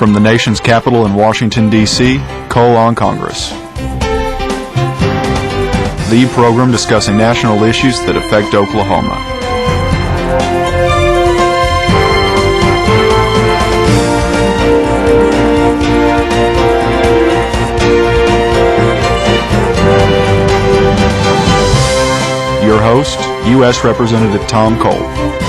From the nation's capital in Washington, D.C., Coal on Congress. The program discussing national issues that affect Oklahoma. Your host, U.S. Representative Tom Cole.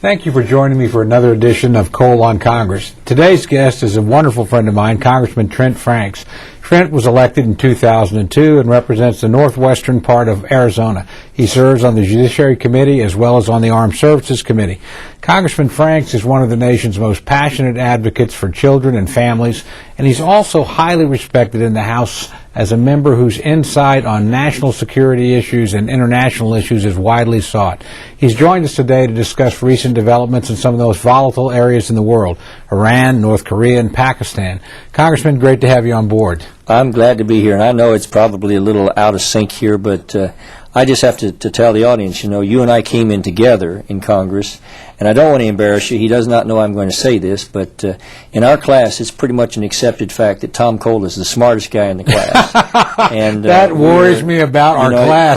Thank you for joining me for another edition of Coal on Congress. Today's guest is a wonderful friend of mine, Congressman Trent Franks. Trent was elected in 2002 and represents the northwestern part of Arizona. He serves on the Judiciary Committee as well as on the Armed Services Committee. Congressman Franks is one of the nation's most passionate advocates for children and families, and he's also highly respected in the House as a member whose insight on national security issues and international issues is widely sought. He's joined us today to discuss recent developments in some of the most volatile areas in the world, Iran, North Korea, and Pakistan. Congressman, great to have you on board. I'm glad to be here, and I know it's probably a little out of sync here, but I just have to tell the audience, you and I came in together in Congress, and I don't want to embarrass you. He does not know I'm going to say this, but in our class, it's pretty much an accepted fact that Tom Cole is the smartest guy in the class. And that worries me about our class.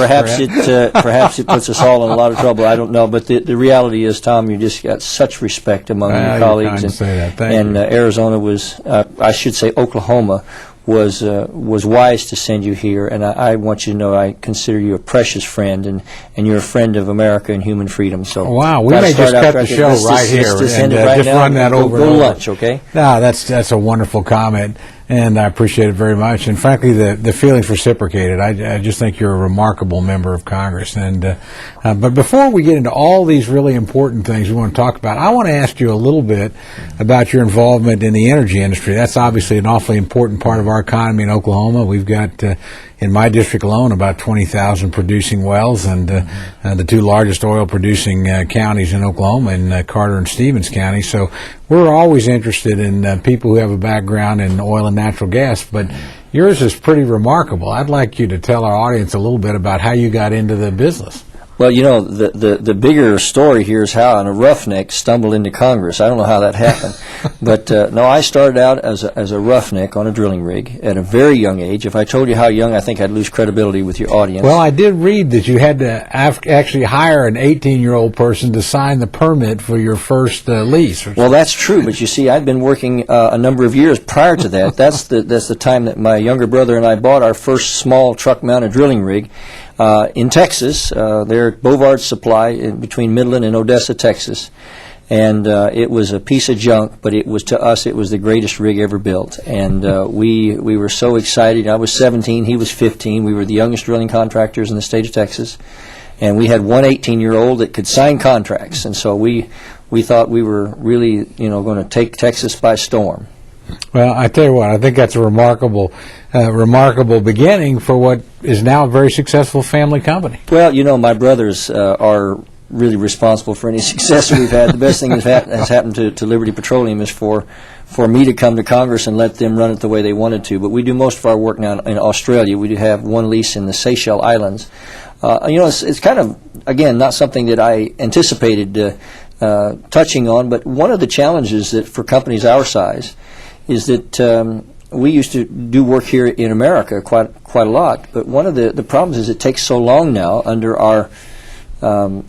Perhaps it puts us all in a lot of trouble. I don't know, but the reality is, Tom, you just got such respect among your colleagues. And Arizona was, I should say, Oklahoma was wise to send you here, and I want you to know I consider you a precious friend, and you're a friend of America and human freedom. So wow, we may just cut the show right here and just run that over. Go to lunch, okay? No, that's a wonderful comment, and I appreciate it very much. And frankly, the feeling's reciprocated. I just think you're a remarkable member of Congress. And but before we get into all these really important things we want to talk about, I want to ask you a little bit about your involvement in the energy industry. That's obviously an awfully important part of our economy in Oklahoma. We've got, in my district alone, about 20,000 producing wells, and the two largest oil-producing counties in Oklahoma, in Carter and Stevens County. So we're always interested in people who have a background in oil and natural gas, but yours is pretty remarkable. I'd like you to tell our audience a little bit about how you got into the business. Well, the bigger story here is how a roughneck stumbled into Congress. I don't know how that happened. But, no, I started out as a roughneck on a drilling rig at a very young age. If I told you how young, I think I'd lose credibility with your audience. Well, I did read that you had to actually hire an 18-year-old person to sign the permit for your first lease. Well, that's true. But, you see, I'd been working a number of years prior to that. That's the time that my younger brother and I bought our first small truck-mounted drilling rig. In Texas, they're at Bovard Supply between Midland and Odessa, Texas, and it was a piece of junk, but to us it was the greatest rig ever built, and we were so excited. I was 17, he was 15. We were the youngest drilling contractors in the state of Texas, and we had one 18-year-old that could sign contracts, and so we thought we were really going to take Texas by storm. Well, I tell you what, I think that's a remarkable beginning for what is now a very successful family company. Well, my brothers are really responsible for any success we've had. The best thing that has happened to Liberty Petroleum is for me to come to Congress and let them run it the way they wanted to. But we do most of our work now in Australia. We do have one lease in the Seychelles Islands. It's kind of, again, not something that I anticipated touching on, but one of the challenges that for companies our size is that we used to do work here in America quite a lot, but one of the problems is it takes so long now under our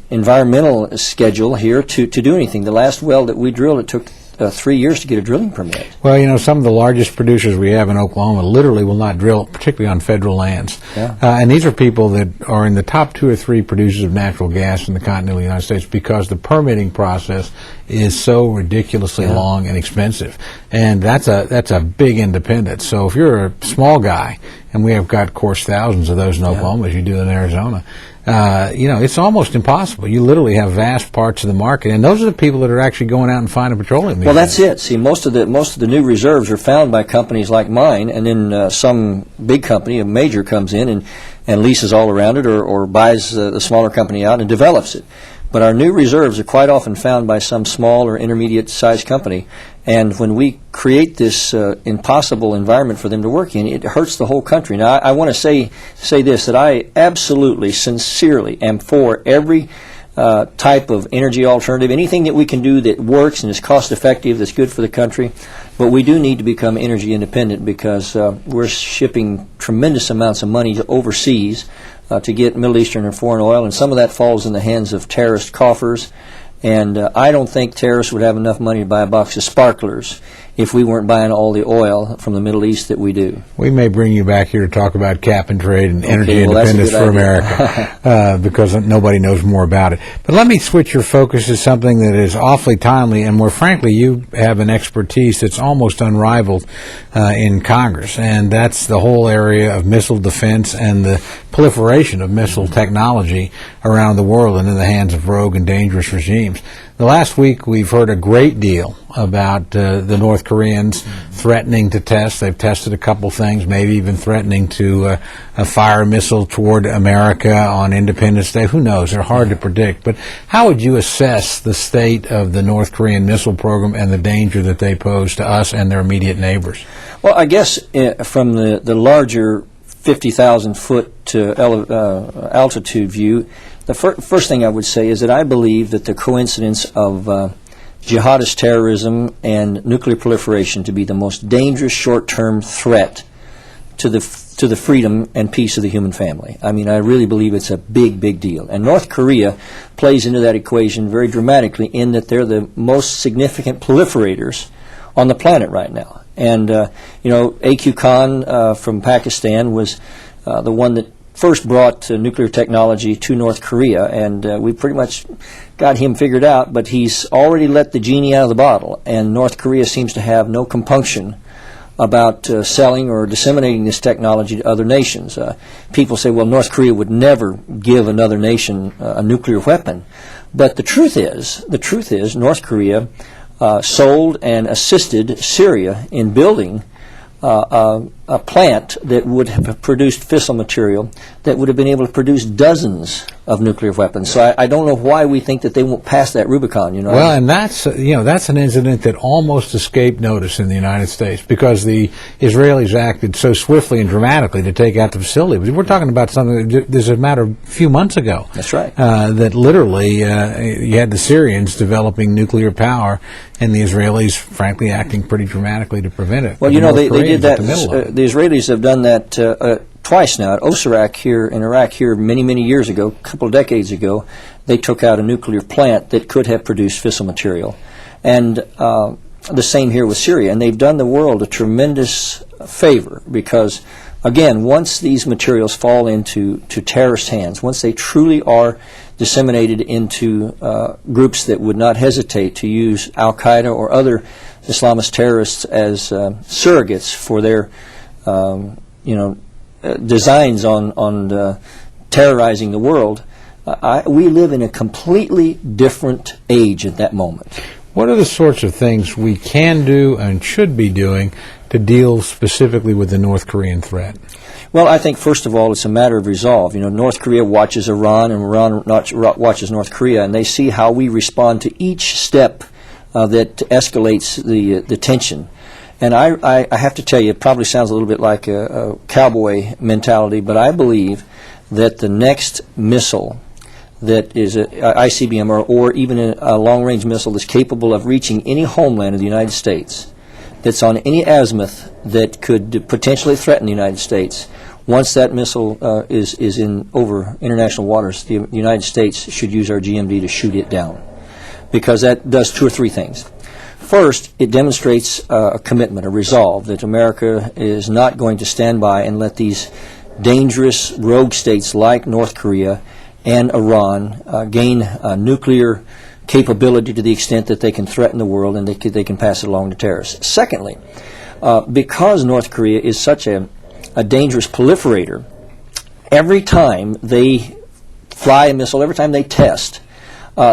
environmental schedule here to do anything. The last well that we drilled, it took 3 years to get a drilling permit. Well, some of the largest producers we have in Oklahoma literally will not drill, particularly on federal lands. Yeah. And these are people that are in the top 2 or 3 producers of natural gas in the continental United States because the permitting process is so ridiculously long and expensive. And that's a big independence. So if you're a small guy, and we have got, of course, thousands of those in Oklahoma, as you do in Arizona, it's almost impossible. You literally have vast parts of the market, and those are the people that are actually going out and finding petroleum. Well, that's it. See, most of the new reserves are found by companies like mine, and then some big company, a major, comes in and leases all around it, or buys the smaller company out and develops it. But our new reserves are quite often found by some small or intermediate-sized company, and when we create this impossible environment for them to work in, it hurts the whole country. Now, I want to say this, that I absolutely, sincerely am for every type of energy alternative, anything that we can do that works and is cost effective, that's good for the country. But we do need to become energy independent because we're shipping tremendous amounts of money to overseas to get Middle Eastern and foreign oil, and some of that falls in the hands of terrorist coffers. And I don't think terrorists would have enough money to buy a box of sparklers if we weren't buying all the oil from the Middle East that we do. We may bring you back here to talk about cap and trade and energy independence for America because nobody knows more about it. But let me switch your focus to something that is awfully timely and where, frankly, you have an expertise that's almost unrivaled in Congress, and that's the whole area of missile defense and the proliferation of missile technology around the world and in the hands of rogue and dangerous regimes. The last week we've heard a great deal about the North Koreans threatening to test. They've tested a couple things, maybe even threatening to fire a missile toward America on Independence Day. Who knows? They're hard to predict. But how would you assess the state of the North Korean missile program and the danger that they pose to us and their immediate neighbors? Well, I guess from the larger 50,000-foot altitude view, the first thing I would say is that I believe that the coincidence of jihadist terrorism and nuclear proliferation to be the most dangerous short-term threat to the freedom and peace of the human family. I mean, I really believe it's a big, big deal. And North Korea plays into that equation very dramatically in that they're the most significant proliferators on the planet right now. And, A.Q. Khan from Pakistan was the one that first brought nuclear technology to North Korea, and we pretty much got him figured out, but he's already let the genie out of the bottle, and North Korea seems to have no compunction about selling or disseminating this technology to other nations. People say, well, North Korea would never give another nation a nuclear weapon, but the truth is North Korea sold and assisted Syria in building a plant that would have produced fissile material that would have been able to produce dozens of nuclear weapons. So I don't know why we think that they won't pass that Rubicon. Well, and that's an incident that almost escaped notice in the United States because the Israelis acted so swiftly and dramatically to take out the facility. We're talking about something that is a matter of a few months ago. That's right. That literally you had the Syrians developing nuclear power and the Israelis, frankly, acting pretty dramatically to prevent it. Well, they did that. The Israelis have done that twice now. At Osirak here in Iraq here many, many years ago, a couple of decades ago, they took out a nuclear plant that could have produced fissile material. And the same here with Syria. And they've done the world a tremendous favor because, again, once these materials fall into terrorist hands, once they truly are disseminated into groups that would not hesitate to use Al-Qaeda or other Islamist terrorists as surrogates for their designs on terrorizing the world, we live in a completely different age at that moment. What are the sorts of things we can do and should be doing to deal specifically with the North Korean threat? Well, I think, first of all, it's a matter of resolve. North Korea watches Iran, and Iran watches North Korea, and they see how we respond to each step that escalates the tension. And I have to tell you, it probably sounds a little bit like a cowboy mentality, but I believe that the next missile that is an ICBM or even a long-range missile that's capable of reaching any homeland of the United States, that's on any azimuth that could potentially threaten the United States, once that missile is in over international waters, the United States should use our GMD to shoot it down, because that does two or three things. First, it demonstrates a commitment, a resolve, that America is not going to stand by and let these dangerous rogue states like North Korea and Iran gain nuclear capability to the extent that they can threaten the world and they can pass it along to terrorists. Secondly, because North Korea is such a dangerous proliferator, every time they fly a missile, every time they test,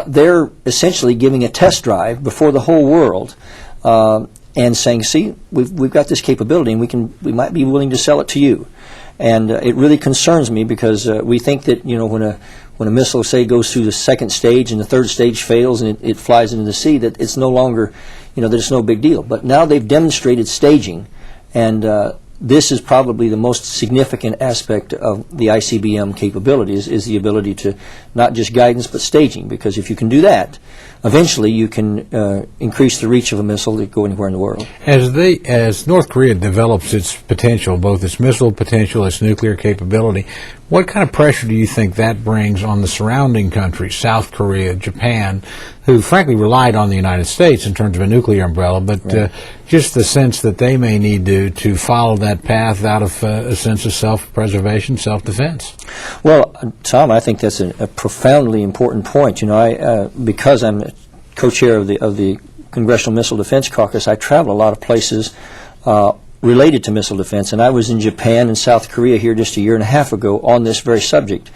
they're essentially giving a test drive before the whole world and saying, see, we've got this capability and we might be willing to sell it to you. And it really concerns me because we think that when a missile, say, goes through the second stage and the third stage fails and it flies into the sea, that it's no longer, that it's no big deal. But now they've demonstrated staging, and this is probably the most significant aspect of the ICBM capabilities, is the ability to not just guidance but staging, because if you can do that, eventually you can increase the reach of a missile that go anywhere in the world. As North Korea develops its potential, both its missile potential, its nuclear capability, what kind of pressure do you think that brings on the surrounding countries, South Korea, Japan, who frankly relied on the United States in terms of a nuclear umbrella, but just the sense that they may need to follow that path out of a sense of self-preservation, self-defense? Well, Tom, I think that's a profoundly important point. You know, because I'm co-chair of the Congressional Missile Defense Caucus, I travel a lot of places related to missile defense, and I was in Japan and South Korea here just a year and a half ago on this very subject.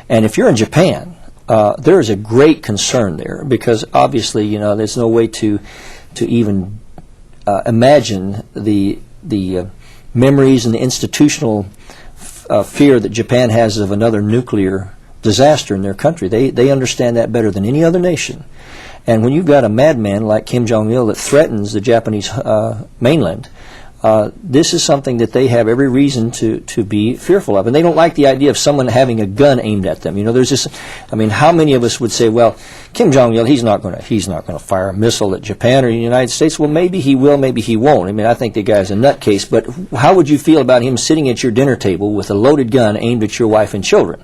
And if you're in Japan, there is a great concern there, because obviously, you know, there's no way to even imagine the memories and the institutional fear that Japan has of another nuclear disaster in their country. They understand that better than any other nation. And when you've got a madman like Kim Jong-il that threatens the Japanese mainland, this is something that they have every reason to be fearful of. And they don't like the idea of someone having a gun aimed at them. You know, there's this, I mean, how many of us would say, well, Kim Jong-il, he's not going to fire a missile at Japan or the United States. Well, maybe he will, maybe he won't. I mean, I think the guy's a nutcase, but how would you feel about him sitting at your dinner table with a loaded gun aimed at your wife and children?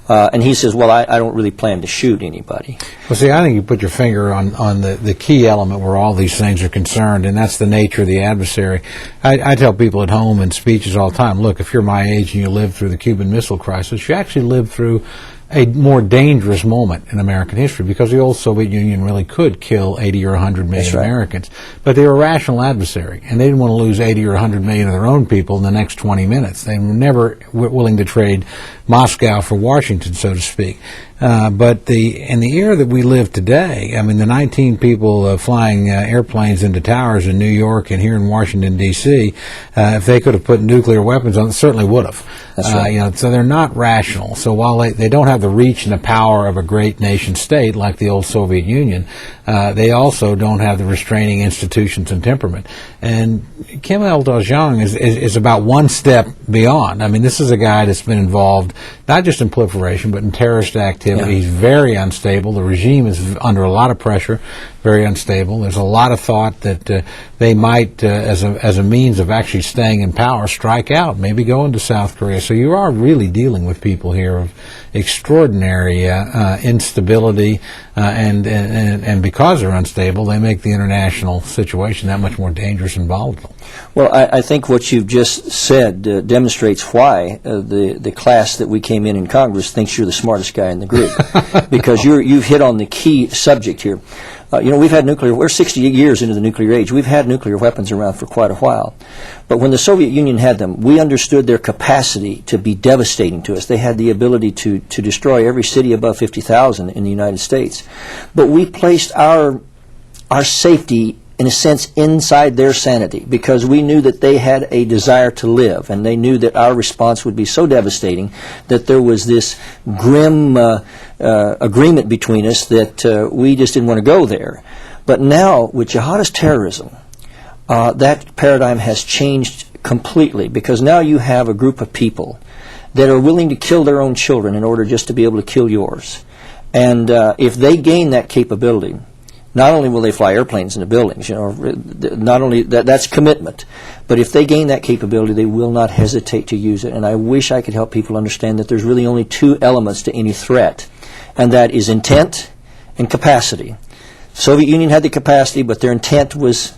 And he says, well, I don't really plan to shoot anybody. Well, see, I think you put your finger on the key element where all these things are concerned, and that's the nature of the adversary. I tell people at home in speeches all the time, look, if you're my age and you lived through the Cuban Missile Crisis, you actually lived through a more dangerous moment in American history, because the old Soviet Union really could kill 80 or 100 million Americans. But they were a rational adversary, and they didn't want to lose 80 or 100 million of their own people in the next 20 minutes. They were never willing to trade Moscow for Washington, so to speak. But in the era that we live today, I mean, the 19 people flying airplanes into towers in New York and here in Washington, D.C., if they could have put nuclear weapons on, they certainly would have. That's right. You know, so they're not rational. So while they don't have the reach and the power of a great nation state like the old Soviet Union, they also don't have the restraining institutions and temperament. And Kim Il-jong is about one step beyond. I mean, this is a guy that's been involved not just in proliferation, but in terrorist activity. Yeah. He's very unstable. The regime is under a lot of pressure, very unstable. There's a lot of thought that they might, as a means of actually staying in power, strike out, maybe go into South Korea. So you are really dealing with people here of extraordinary instability, and because they're unstable, they make the international situation that much more dangerous and volatile. Well, I think what you've just said demonstrates why the class that we came in Congress thinks you're the smartest guy in the group, because you've hit on the key subject here. You know, we're 60 years into the nuclear age. We've had nuclear weapons around for quite a while. But when the Soviet Union had them, we understood their capacity to be devastating to us. They had the ability to destroy every city above 50,000 in the United States. But we placed our safety, in a sense, inside their sanity, because we knew that they had a desire to live, and they knew that our response would be so devastating that there was this grim agreement between us that we just didn't want to go there. But now, with jihadist terrorism, that paradigm has changed completely, because now you have a group of people that are willing to kill their own children in order just to be able to kill yours. And if they gain that capability, not only will they fly airplanes into buildings, you know, not only that's commitment, but if they gain that capability, they will not hesitate to use it. And I wish I could help people understand that there's really only two elements to any threat, and that is intent and capacity. Soviet Union had the capacity, but their intent was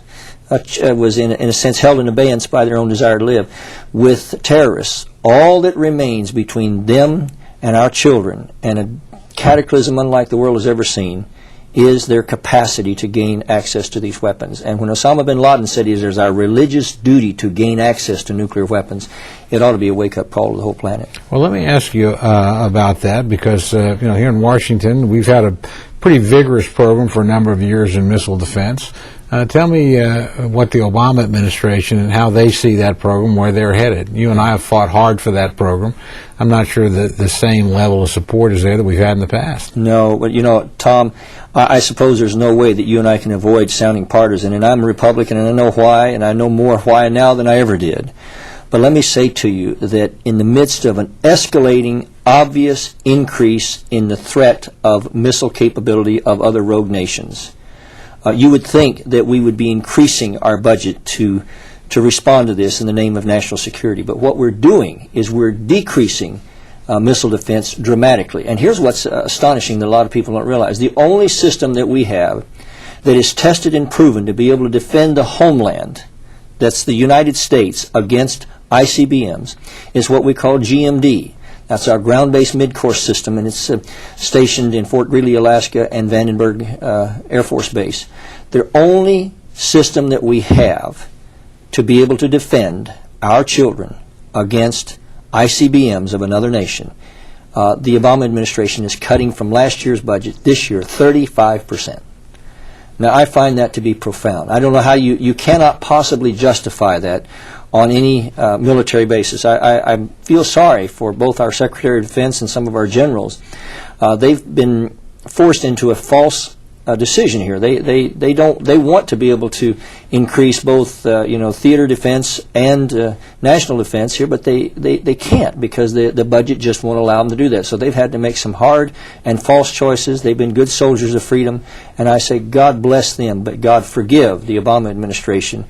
in a sense held in abeyance by their own desire to live. With terrorists, all that remains between them and our children, and a cataclysm unlike the world has ever seen, is their capacity to gain access to these weapons. And when Osama bin Laden said it is our religious duty to gain access to nuclear weapons, it ought to be a wake-up call to the whole planet. Well, let me ask you about that, because you know, here in Washington, we've had a pretty vigorous program for a number of years in missile defense. Tell me what the Obama administration and how they see that program, where they're headed. You and I have fought hard for that program. I'm not sure that the same level of support is there that we've had in the past. No, but you know, Tom, I suppose there's no way that you and I can avoid sounding partisan, and I'm a Republican, and I know why, and I know more why now than I ever did. But let me say to you that in the midst of an escalating, obvious increase in the threat of missile capability of other rogue nations, you would think that we would be increasing our budget to respond to this in the name of national security. But what we're doing is we're decreasing missile defense dramatically. And here's what's astonishing that a lot of people don't realize. The only system that we have that is tested and proven to be able to defend the homeland, that's the United States, against ICBMs, is what we call GMD. That's our ground-based mid-course system, and it's stationed in Fort Greely, Alaska, and Vandenberg Air Force Base. The only system that we have to be able to defend our children against ICBMs of another nation, the Obama administration is cutting from last year's budget this year 35%. Now, I find that to be profound. I don't know how you cannot possibly justify that on any military basis. I feel sorry for both our Secretary of Defense and some of our generals. They've been forced into a false decision here. They want to be able to increase both theater defense and national defense here, but they can't because the budget just won't allow them to do that. So they've had to make some hard and false choices. They've been good soldiers of freedom, and I say God bless them, but God forgive the Obama administration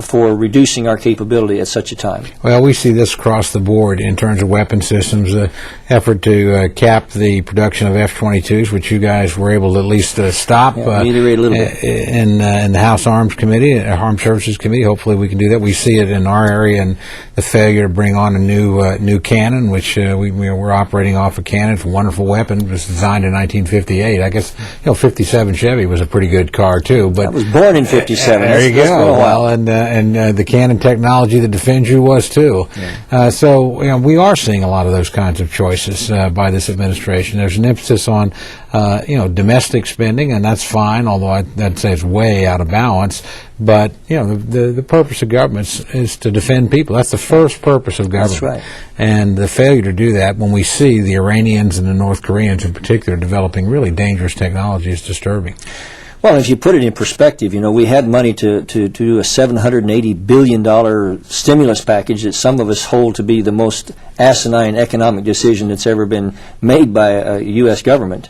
for reducing our capability at such a time. Well, we see this across the board in terms of weapon systems, the effort to cap the production of F-22s, which you guys were able to at least stop ameliorate a little bit. In the House Armed Committee, Armed Services Committee. Hopefully we can do that. We see it in our area and the failure to bring on a new cannon, which we're operating off a cannon. It's a wonderful weapon. It was designed in 1958. I guess 57 Chevy was a pretty good car too. But I was born in 57. There you go. Well, and the cannon technology that defends you was too. Yeah. So we are seeing a lot of those kinds of choices by this administration. There's an emphasis on domestic spending, and that's fine. Although I'd say it's way out of balance. But the purpose of government is to defend people. That's the first purpose of government. That's right. And the failure to do that, when we see the Iranians and the North Koreans in particular developing really dangerous technology, is disturbing. Well, if you put it in perspective, we had money to do a $780 billion stimulus package that some of us hold to be the most asinine economic decision that's ever been made by a U.S. government.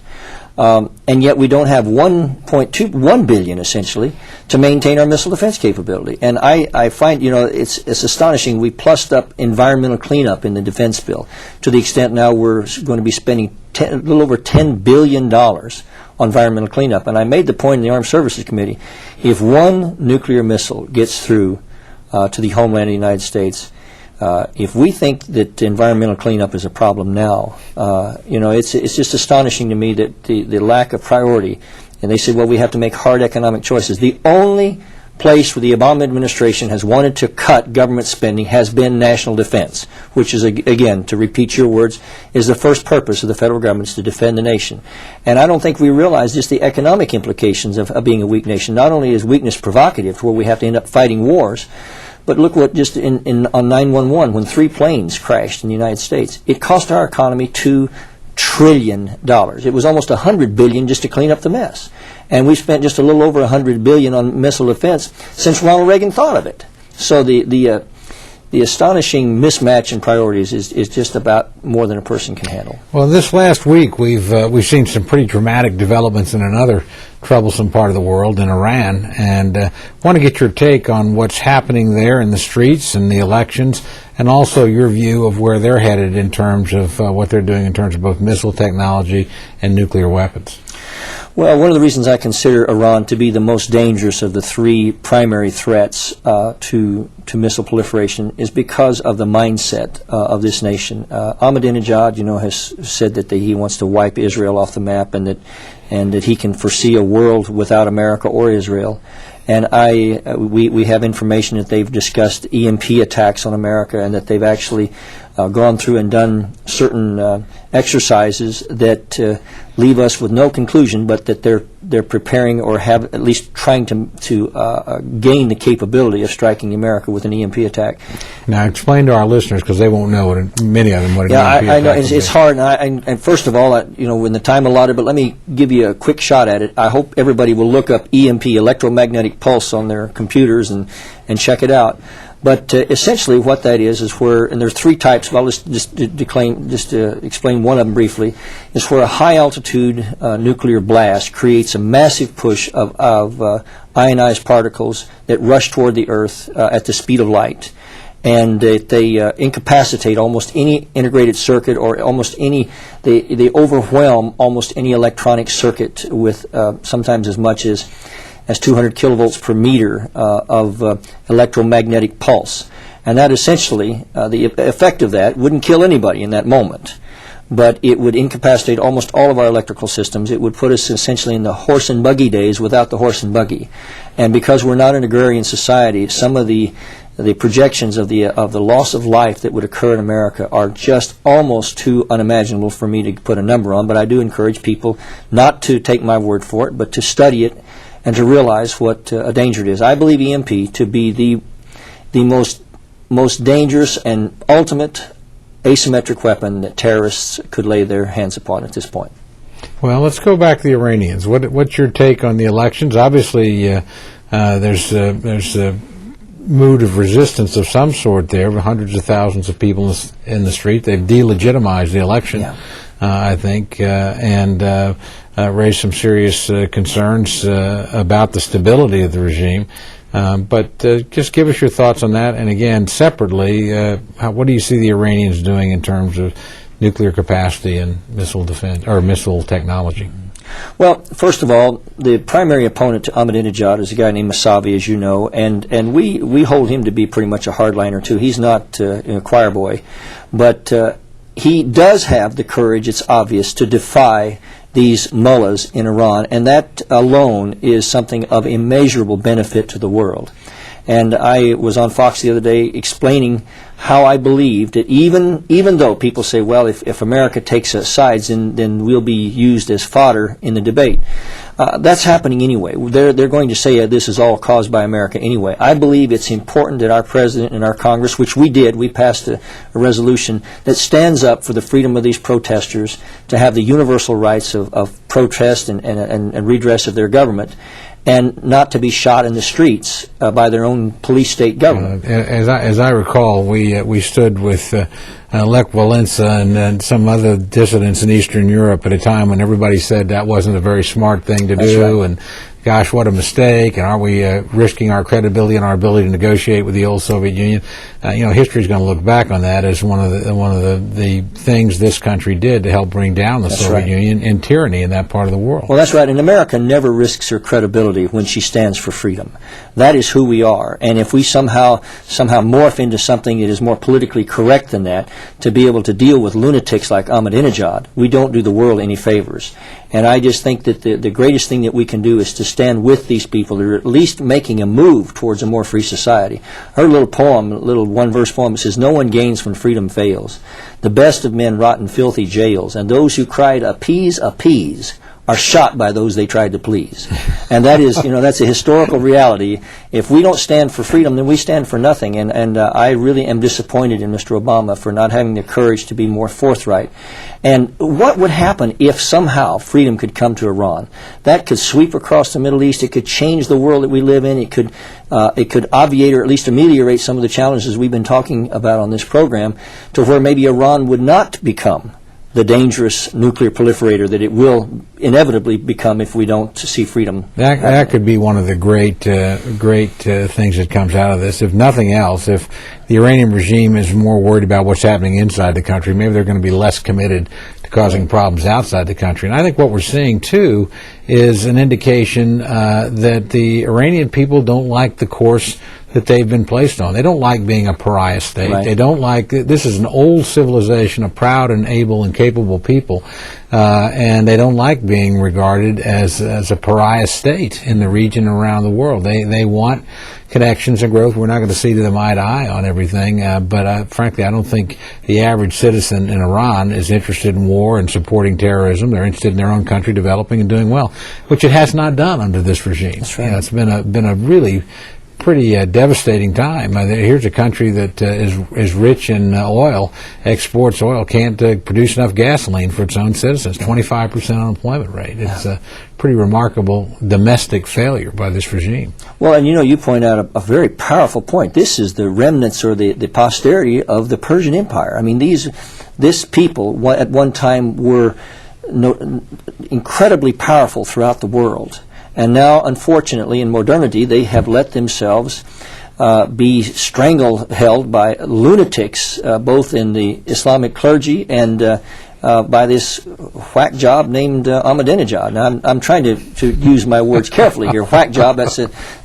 And yet we don't have $1.1 billion, essentially, to maintain our missile defense capability. And I find, it's astonishing. We plussed up environmental cleanup in the defense bill to the extent now we're going to be spending a little over $10 billion on environmental cleanup. And I made the point in the Armed Services Committee, if one nuclear missile gets through to the homeland of the United States, if we think that environmental cleanup is a problem now, it's just astonishing to me that the lack of priority. And they said, well, we have to make hard economic choices. The only place where the Obama administration has wanted to cut government spending has been national defense, which is, again, to repeat your words, is the first purpose of the federal government, is to defend the nation. And I don't think we realize just the economic implications of being a weak nation. Not only is weakness provocative, where we have to end up fighting wars, but look what just on 9/11, when 3 planes crashed in the United States, it cost our economy $2 trillion. It was almost $100 billion just to clean up the mess. And we spent just a little over $100 billion on missile defense since Ronald Reagan thought of it. So the astonishing mismatch in priorities is just about more than a person can handle. Well, this last week we've seen some pretty dramatic developments in another troublesome part of the world, in Iran, and want to get your take on what's happening there in the streets and the elections, and also your view of where they're headed in terms of what they're doing in terms of both missile technology and nuclear weapons. Well, one of the reasons I consider Iran to be the most dangerous of the 3 primary threats to missile proliferation is because of the mindset of this nation. Ahmadinejad, has said that he wants to wipe Israel off the map, and that he can foresee a world without America or Israel. And we have information that they've discussed EMP attacks on America, and that they've actually gone through and done certain exercises that leave us with no conclusion, but that they're preparing or have at least trying to gain the capability of striking America with an EMP attack. Now, explain to our listeners, because they won't know many of them what an EMP attack I know it's hard. And first of all, when the time allotted, but let me give you a quick shot at it. I hope everybody will look up EMP, electromagnetic pulse, on their computers and check it out. But essentially what that is where, and there's three types, but I'll just explain one of them briefly, is where a high altitude nuclear blast creates a massive push of ionized particles that rush toward the Earth at the speed of light. And they incapacitate almost any integrated circuit, or almost any, they overwhelm almost any electronic circuit with sometimes as much as 200 kilovolts per meter of electromagnetic pulse. And that essentially, the effect of that wouldn't kill anybody in that moment, but it would incapacitate almost all of our electrical systems. It would put us essentially in the horse and buggy days without the horse and buggy. And because we're not an agrarian society, some of the projections of the loss of life that would occur in America are just almost too unimaginable for me to put a number on. But I do encourage people not to take my word for it, but to study it and to realize what a danger it is. I believe EMP to be the most dangerous and ultimate asymmetric weapon that terrorists could lay their hands upon at this point. Well, let's go back to the Iranians. What's your take on the elections? Obviously, there's a mood of resistance of some sort there. Hundreds of thousands of people in the street. They've delegitimized the election, I think, and raised some serious concerns about the stability of the regime. But just give us your thoughts on that. And again, separately, what do you see the Iranians doing in terms of nuclear capacity and missile defense or missile technology? Well, first of all, the primary opponent to Ahmadinejad is a guy named Mousavi, as you know, and we hold him to be pretty much a hardliner too. He's not a choir boy, but he does have the courage, it's obvious, to defy these mullahs in Iran, and that alone is something of immeasurable benefit to the world. And I was on Fox the other day explaining how I believe that even though people say, well, if America takes sides, then we'll be used as fodder in the debate. That's happening anyway. They're going to say this is all caused by America anyway. I believe it's important that our President and our Congress, which we passed a resolution that stands up for the freedom of these protesters to have the universal rights of protest and redress of their government, and not to be shot in the streets by their own police state government. As I recall, we stood with Lech Walesa and some other dissidents in Eastern Europe at a time when everybody said that wasn't a very smart thing to do, and gosh, what a mistake, and aren't we risking our credibility and our ability to negotiate with the old Soviet Union? History is going to look back on that as one of the things this country did to help bring down the Soviet Union and tyranny in that part of the world. Well, that's right, and America never risks her credibility when she stands for freedom. That is who we are, and if we somehow morph into something that is more politically correct than that, to be able to deal with lunatics like Ahmadinejad, we don't do the world any favors. And I just think that the greatest thing that we can do is to stand with these people that are at least making a move towards a more free society. Her little poem, a little one-verse poem, says, "No one gains when freedom fails. The best of men rot in filthy jails, and those who cried, 'Appease, appease,' are shot by those they tried to please." And that is, that's a historical reality. If we don't stand for freedom, then we stand for nothing. And I really am disappointed in Mr. Obama for not having the courage to be more forthright. And what would happen if somehow freedom could come to Iran? That could sweep across the Middle East. It could change the world that we live in. It could obviate or at least ameliorate some of the challenges we've been talking about on this program, to where maybe Iran would not become the dangerous nuclear proliferator that it will inevitably become if we don't see freedom. That could be one of the great things that comes out of this. If nothing else, if the Iranian regime is more worried about what's happening inside the country, maybe they're going to be less committed to causing problems outside the country. And I think what we're seeing, too, is an indication that the Iranian people don't like the course that they've been placed on. They don't like being a pariah state. Right. They don't like, this is an old civilization of proud and able and capable people, and they don't like being regarded as a pariah state in the region and around the world. They want connections and growth. We're not going to see them eye to eye on everything, but frankly, I don't think the average citizen in Iran is interested in war and supporting terrorism. They're interested in their own country developing and doing well, which it has not done under this regime. That's right. It's been a really pretty devastating time. Here's a country that is rich in oil, exports oil, can't produce enough gasoline for its own citizens. 25% unemployment rate. It's a pretty remarkable domestic failure by this regime. Well, and you point out a very powerful point. This is the remnants or the posterity of the Persian Empire. I mean, this people at one time were incredibly powerful throughout the world. And now, unfortunately, in modernity, they have let themselves be held by lunatics, both in the Islamic clergy and by this whack job named Ahmadinejad. Now, I'm trying to use my words carefully here. Whack job,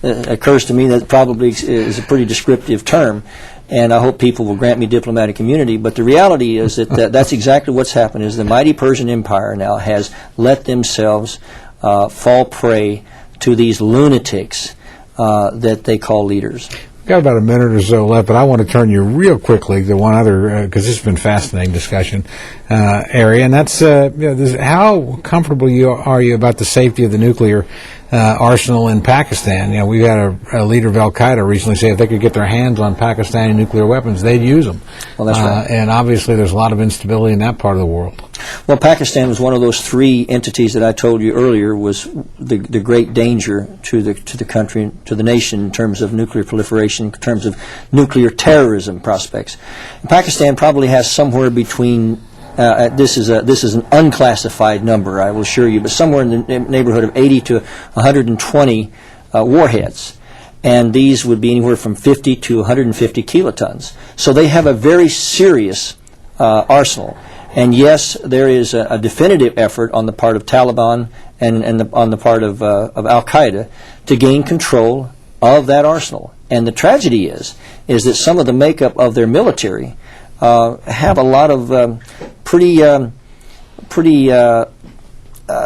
occurs to me that probably is a pretty descriptive term, and I hope people will grant me diplomatic immunity. But the reality is that that's exactly what's happened, is the mighty Persian Empire now has let themselves fall prey to these lunatics that they call leaders. We've got about a minute or so left, but I want to turn you real quickly to one other, because this has been a fascinating discussion area, and that's how comfortable are you about the safety of the nuclear arsenal in Pakistan? We had a leader of Al-Qaeda recently say if they could get their hands on Pakistani nuclear weapons, they'd use them. Well, that's right. And obviously there's a lot of instability in that part of the world. Well, Pakistan was one of those three entities that I told you earlier was the great danger to the country, to the nation, in terms of nuclear proliferation, in terms of nuclear terrorism prospects. And Pakistan probably has somewhere between this is an unclassified number, I will assure you, but somewhere in the neighborhood of 80 to 120 warheads. And these would be anywhere from 50 to 150 kilotons. So they have a very serious arsenal. And yes, there is a definitive effort on the part of Taliban and on the part of Al-Qaeda to gain control of that arsenal. And the tragedy is that some of the makeup of their military have a lot of pretty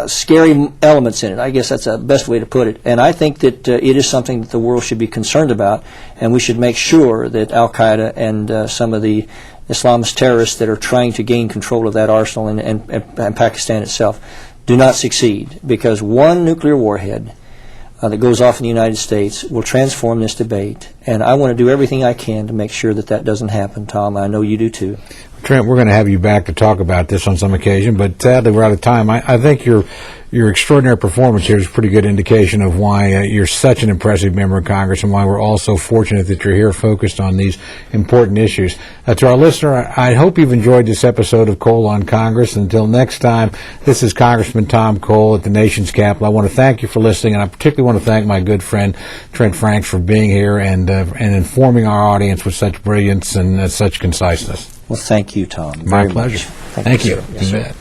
scary elements in it. I guess that's the best way to put it. And I think that it is something that the world should be concerned about, and we should make sure that Al-Qaeda and some of the Islamist terrorists that are trying to gain control of that arsenal and Pakistan itself do not succeed, because one nuclear warhead that goes off in the United States will transform this debate, and I want to do everything I can to make sure that that doesn't happen, Tom. I know you do too. Trent, we're going to have you back to talk about this on some occasion, but sadly we're out of time. I think your extraordinary performance here is a pretty good indication of why you're such an impressive member of Congress and why we're all so fortunate that you're here focused on these important issues. To our listener, I hope you've enjoyed this episode of Cole on Congress. Until next time, this is Congressman Tom Cole at the nation's capital. I want to thank you for listening, and I particularly want to thank my good friend Trent Franks for being here and informing our audience with such brilliance and such conciseness. Well, thank you, Tom. My pleasure. Thank you. You bet.